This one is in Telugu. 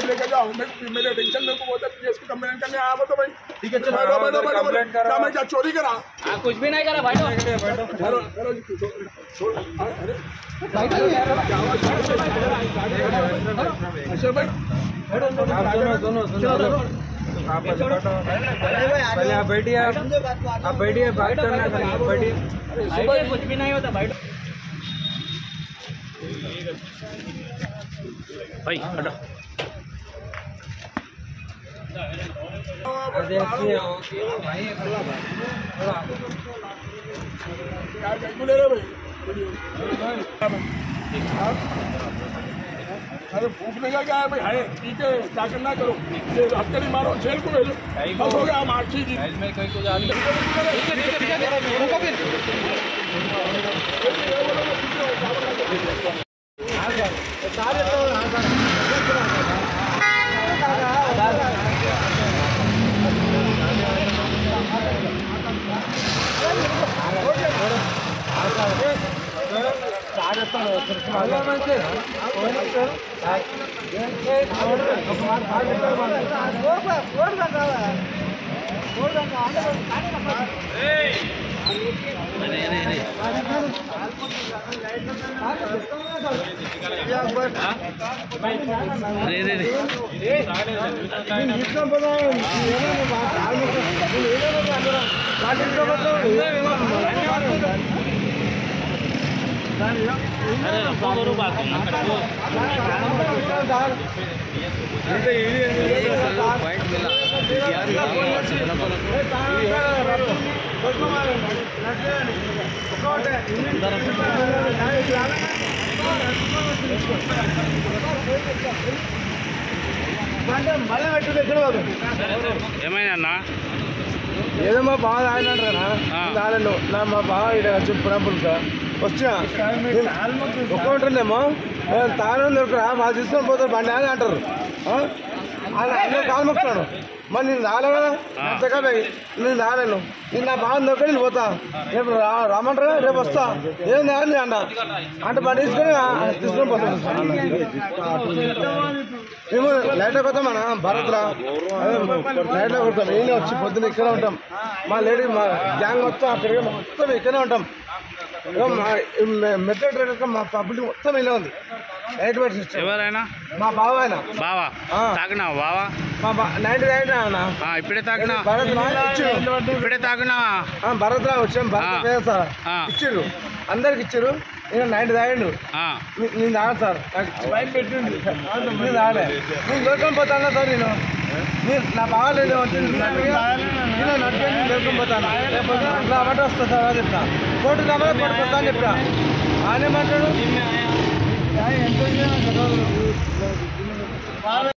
लेकर जाओ मेरे टेंशन मेरे को बहुत कंप्लेंट करने आया तो भाई ठीक है चलो बैठो मैं क्या चोरी करा कुछ भी नहीं करा बैठो अच्छा भाई पहले आप बैठिए बात करना बैठिए कुछ भी नहीं होता बैठो भाई हटो अरे भूख लगा क्या है भाई है ठीक है क्या करना करो हथकड़ी मारो जेल को भेजो बस हो गया हम आखी जी ఏమైనా ఏదో మా బావ ఆయనంటారా దానిలో నా మా బావ ఇక్కడ చెప్పినప్పుడు సార్ వచ్చిన ఒక్క ఉంటుందేమో తాను దొరకరా వాళ్ళు తీసుకొని పోతారు బండి అని అంటారు ఆయన కాలు మొక్కుతాడు మరి నేను రాలే కదా అంతగా నేను రాలేను నేను నా బాగా దొరక నేను పోతా రేపు రామంటారా రేపు వస్తా ఏం రాని అన్న అంటే బండి తీసుకొని పోతాను మేము లైట్లో కొత్తామన్నా భారత్లో లైట్లో కొడతాం ఈయన వచ్చి పొద్దున్న ఇక్కడే ఉంటాం మా లేడీ మా గ్యాంగ్ మొత్తం అక్కడికి మొత్తం ఇక్కడే ఉంటాం మెట్రో ట్రైన్ మా పబ్లిక్ మొత్తం ఇలా ఉంది లైట్ పెట్టి ఎవరైనా మా బావ ఆయన బావా తాగినావా బావా మా 90 తాగినా ఇప్పుడే తాగినా ఇప్పుడే తాగినా భరత్ రా వచ్చాం భరత్ సార్ ఇచ్చిర్రు అందరికి ఇచ్చిర్రు నేను 90 తాగిండు నేను తాగను సార్ బయట పెట్టిండు నేను తాగలే నేను దొరకని పోతాను సార్ నేను నా బాగాలేదు నేను నడిపి దొరకని పోతాను నా బట్టి వస్తా సార్ అని చెప్తా కోర్టు కాబట్టి కోర్టుకు వస్తా అని చెప్తా ఆయన మాట్లాడు ఎంత